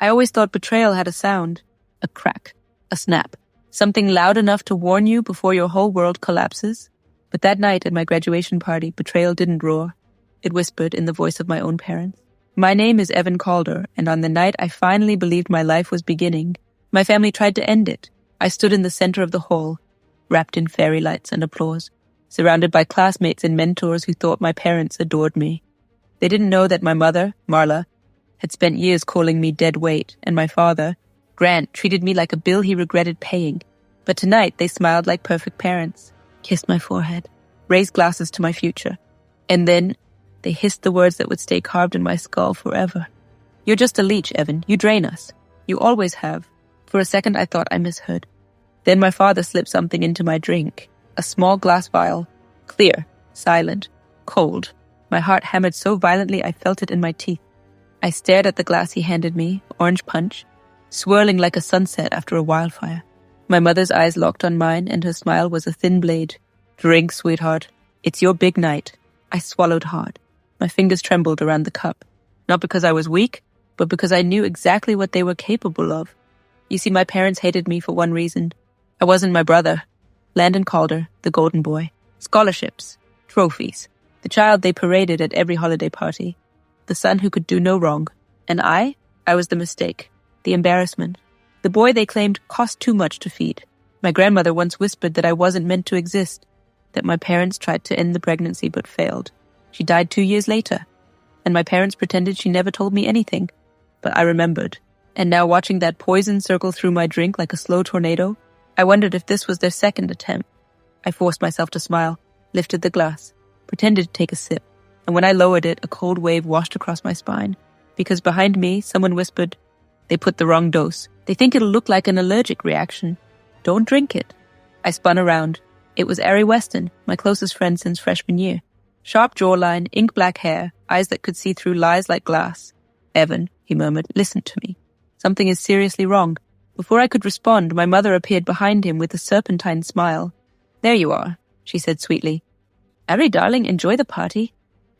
I always thought betrayal had a sound, a crack, a snap, something loud enough to warn you before your whole world collapses. But that night at my graduation party, betrayal didn't roar. It whispered in the voice of my own parents. My name is Evan Calder, and on the night I finally believed my life was beginning, my family tried to end it. I stood in the center of the hall, wrapped in fairy lights and applause, surrounded by classmates and mentors who thought my parents adored me. They didn't know that my mother, Marla, had spent years calling me dead weight, and my father, Grant, treated me like a bill he regretted paying. But tonight they smiled like perfect parents, kissed my forehead, raised glasses to my future, and then they hissed the words that would stay carved in my skull forever. You're just a leech, Evan. You drain us. You always have. For a second I thought I misheard. Then my father slipped something into my drink, a small glass vial, clear, silent, cold. My heart hammered so violently I felt it in my teeth. I stared at the glass he handed me, orange punch, swirling like a sunset after a wildfire. My mother's eyes locked on mine, and her smile was a thin blade. Drink, sweetheart. It's your big night. I swallowed hard. My fingers trembled around the cup, not because I was weak, but because I knew exactly what they were capable of. You see, my parents hated me for one reason. I wasn't my brother, Landon Calder, the golden boy. Scholarships, trophies, the child they paraded at every holiday party, the son who could do no wrong. And I was the mistake, the embarrassment, the boy they claimed cost too much to feed. My grandmother once whispered that I wasn't meant to exist, that my parents tried to end the pregnancy but failed. She died 2 years later, and my parents pretended she never told me anything. But I remembered, and now watching that poison circle through my drink like a slow tornado, I wondered if this was their second attempt. I forced myself to smile, lifted the glass, pretended to take a sip, and when I lowered it, a cold wave washed across my spine, because behind me, someone whispered, "They put the wrong dose. They think it'll look like an allergic reaction. Don't drink it." I spun around. It was Ari Weston, my closest friend since freshman year. Sharp jawline, ink-black hair, eyes that could see through lies like glass. "Evan," he murmured, "listen to me. Something is seriously wrong." Before I could respond, my mother appeared behind him with a serpentine smile. "There you are," she said sweetly. "Ari, darling, enjoy the party."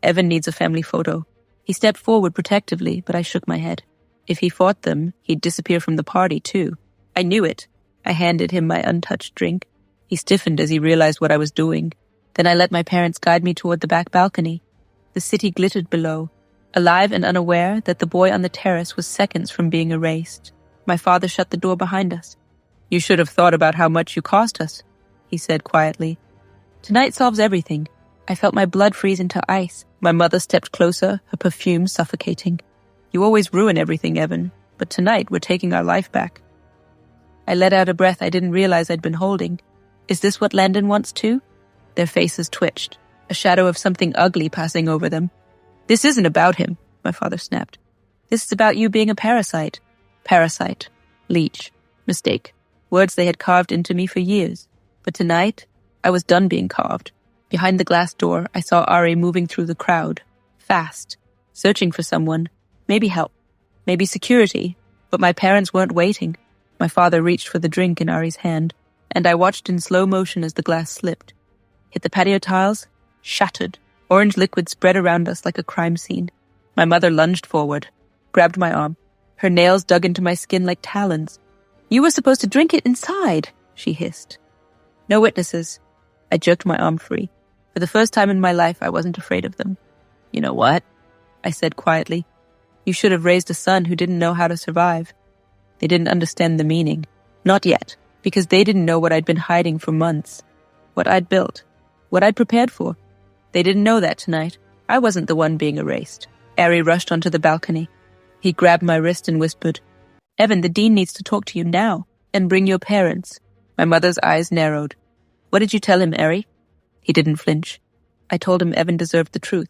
Evan needs a family photo. He stepped forward protectively, but I shook my head. If he fought them, he'd disappear from the party, too. I knew it. I handed him my untouched drink. He stiffened as he realized what I was doing. Then I let my parents guide me toward the back balcony. The city glittered below, alive and unaware that the boy on the terrace was seconds from being erased. My father shut the door behind us. "You should have thought about how much you cost us," he said quietly. "Tonight solves everything." I felt my blood freeze into ice. My mother stepped closer, her perfume suffocating. "You always ruin everything, Evan, but tonight we're taking our life back." I let out a breath I didn't realize I'd been holding. Is this what Landon wants too? Their faces twitched, a shadow of something ugly passing over them. "This isn't about him," my father snapped. "This is about you being a parasite." Parasite. Leech. Mistake. Words they had carved into me for years. But tonight, I was done being carved. Behind the glass door, I saw Ari moving through the crowd. Fast. Searching for someone. Maybe help. Maybe security. But my parents weren't waiting. My father reached for the drink in Ari's hand, and I watched in slow motion as the glass slipped. Hit the patio tiles. Shattered. Orange liquid spread around us like a crime scene. My mother lunged forward. Grabbed my arm. Her nails dug into my skin like talons. "You were supposed to drink it inside," she hissed. "No witnesses." I jerked my arm free. For the first time in my life, I wasn't afraid of them. "You know what?" I said quietly. "You should have raised a son who didn't know how to survive." They didn't understand the meaning. Not yet, because they didn't know what I'd been hiding for months. What I'd built. What I'd prepared for. They didn't know that tonight. I wasn't the one being erased. Ari rushed onto the balcony. He grabbed my wrist and whispered, "Evan, the dean needs to talk to you now. And bring your parents." My mother's eyes narrowed. "What did you tell him, Ari?" He didn't flinch. I told him Evan deserved the truth.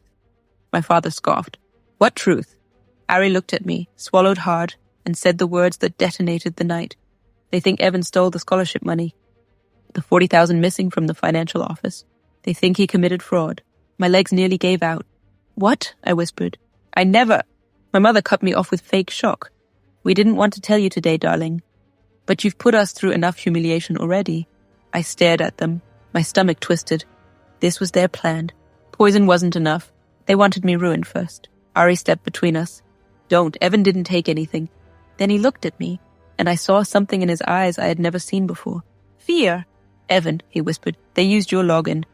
My father scoffed. "What truth?" Ari looked at me, swallowed hard, and said the words that detonated the night. "They think Evan stole the scholarship money. The 40,000 missing from the financial office. They think he committed fraud." My legs nearly gave out. "What?" I whispered. "I never—" My mother cut me off with fake shock. "We didn't want to tell you today, darling. But you've put us through enough humiliation already." I stared at them, my stomach twisted. This was their plan. Poison wasn't enough. They wanted me ruined first. Ari stepped between us. "Don't. Evan didn't take anything. Then he looked at me, and I saw something in his eyes I had never seen before. Fear. Evan, he whispered, they used your login.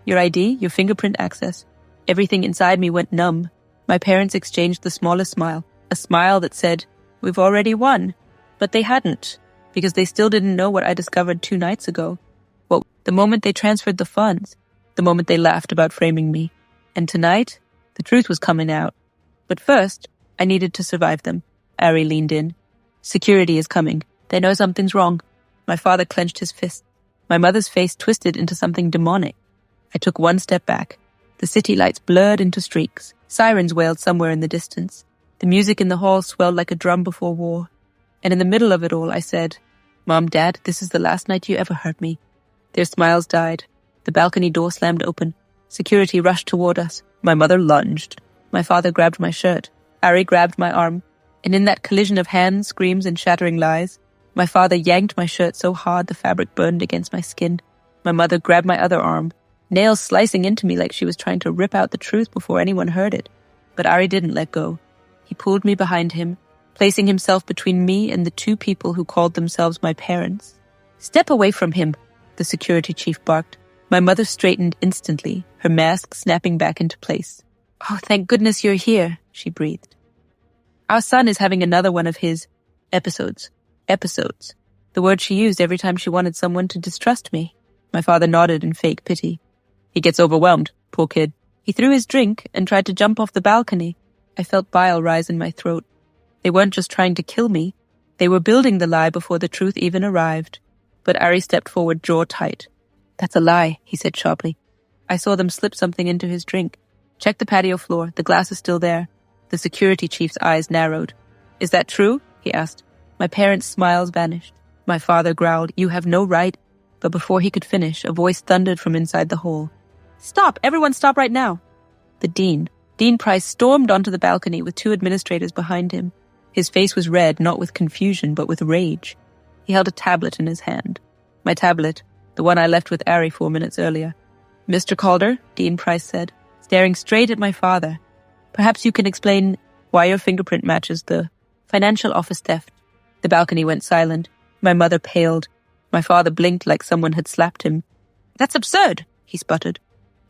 Your ID, your fingerprint access. Everything inside me went numb. My parents exchanged the smallest smile, a smile that said, we've already won. But they hadn't, because they still didn't know what I discovered 2 nights ago. Well, the moment they transferred the funds, the moment they laughed about framing me. And tonight, the truth was coming out. But first, I needed to survive them. Ari leaned in. Security is coming. They know something's wrong. My father clenched his fist. My mother's face twisted into something demonic. I took 1 step back. The city lights blurred into streaks. Sirens wailed somewhere in the distance. The music in the hall swelled like a drum before war. And in the middle of it all, I said, Mom, Dad, this is the last night you ever hurt me. Their smiles died. The balcony door slammed open. Security rushed toward us. My mother lunged. My father grabbed my shirt. Ari grabbed my arm. And in that collision of hands, screams, and shattering lies, my father yanked my shirt so hard the fabric burned against my skin. My mother grabbed my other arm, nails slicing into me like she was trying to rip out the truth before anyone heard it. But Ari didn't let go. He pulled me behind him, placing himself between me and the 2 people who called themselves my parents. Step away from him, the security chief barked. My mother straightened instantly, her mask snapping back into place. Oh, thank goodness you're here, she breathed. Our son is having another one of his episodes. Episodes. The word she used every time she wanted someone to distrust me. My father nodded in fake pity. He gets overwhelmed, poor kid. He threw his drink and tried to jump off the balcony. I felt bile rise in my throat. They weren't just trying to kill me. They were building the lie before the truth even arrived. But Ari stepped forward, jaw tight. That's a lie, he said sharply. I saw them slip something into his drink. Check the patio floor. The glass is still there. The security chief's eyes narrowed. Is that true? He asked. My parents' smiles vanished. My father growled, you have no right. But before he could finish, a voice thundered from inside the hall. Stop! Everyone stop right now! The dean, Dean Price, stormed onto the balcony with 2 administrators behind him. His face was red, not with confusion, but with rage. He held a tablet in his hand. My tablet, the one I left with Ari 4 minutes earlier. Mr. Calder, Dean Price said, staring straight at my father. Perhaps you can explain why your fingerprint matches the financial office theft. The balcony went silent. My mother paled. My father blinked like someone had slapped him. That's absurd, he sputtered.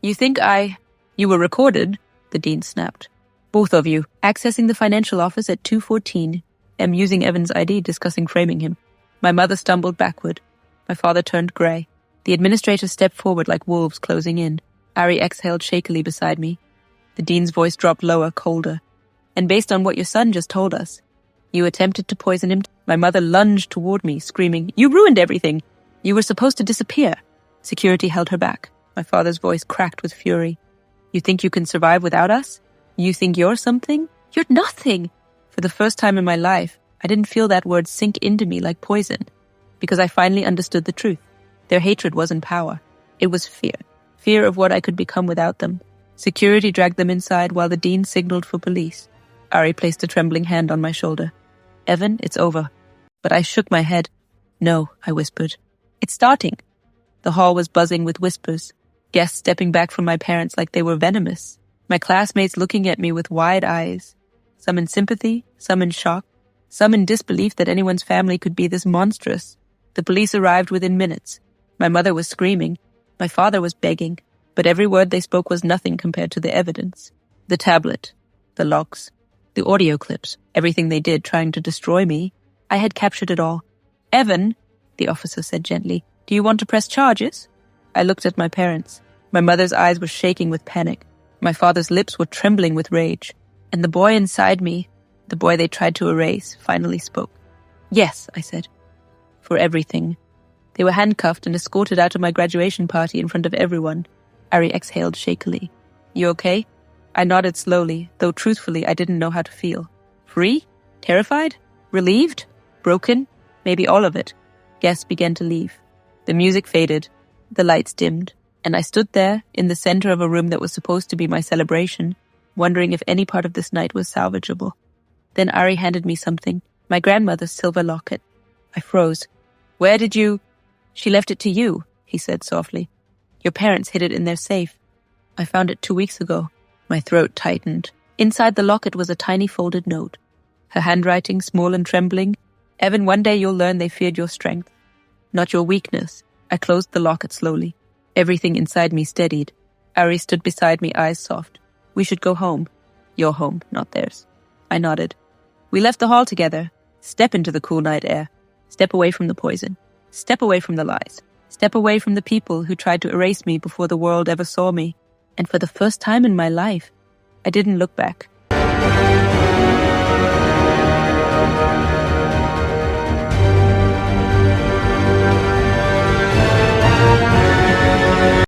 You were recorded, the dean snapped. Both of you, accessing the financial office at 2:14. Am using Evan's ID, discussing framing him. My mother stumbled backward. My father turned grey. The administrator stepped forward like wolves closing in. Ari exhaled shakily beside me. The dean's voice dropped lower, colder. And based on what your son just told us, you attempted to poison him. My mother lunged toward me, screaming, You ruined everything! You were supposed to disappear. Security held her back. My father's voice cracked with fury. You think you can survive without us? You think you're something? You're nothing! For the first time in my life, I didn't feel that word sink into me like poison, because I finally understood the truth. Their hatred wasn't power. It was fear. Fear of what I could become without them. Security dragged them inside while the dean signaled for police. Ari placed a trembling hand on my shoulder. Evan, it's over. But I shook my head. No, I whispered. It's starting. The hall was buzzing with whispers. Guests stepping back from my parents like they were venomous. My classmates looking at me with wide eyes. Some in sympathy, some in shock, some in disbelief that anyone's family could be this monstrous. The police arrived within minutes. My mother was screaming. My father was begging. But every word they spoke was nothing compared to the evidence. The tablet. The logs. The audio clips. Everything they did trying to destroy me. I had captured it all. Evan, the officer said gently, do you want to press charges? I looked at my parents. My mother's eyes were shaking with panic. My father's lips were trembling with rage. And the boy inside me, the boy they tried to erase, finally spoke. Yes, I said. For everything. They were handcuffed and escorted out of my graduation party in front of everyone. Ari exhaled shakily. You okay? I nodded slowly, though truthfully I didn't know how to feel. Free? Terrified? Relieved? Broken? Maybe all of it. Guests began to leave. The music faded. The lights dimmed. And I stood there, in the center of a room that was supposed to be my celebration, wondering if any part of this night was salvageable. Then Ari handed me something, my grandmother's silver locket. I froze. Where did you... She left it to you, he said softly. Your parents hid it in their safe. I found it 2 weeks ago. My throat tightened. Inside the locket was a tiny folded note. her handwriting small and trembling. Evan, one day you'll learn they feared your strength, not your weakness. I closed the locket slowly. Everything inside me steadied. Ari stood beside me, eyes soft. We should go home. Your home, not theirs. I nodded. We left the hall together. Step into the cool night air. Step away from the poison. Step away from the lies. Step away from the people who tried to erase me before the world ever saw me. And for the first time in my life, I didn't look back.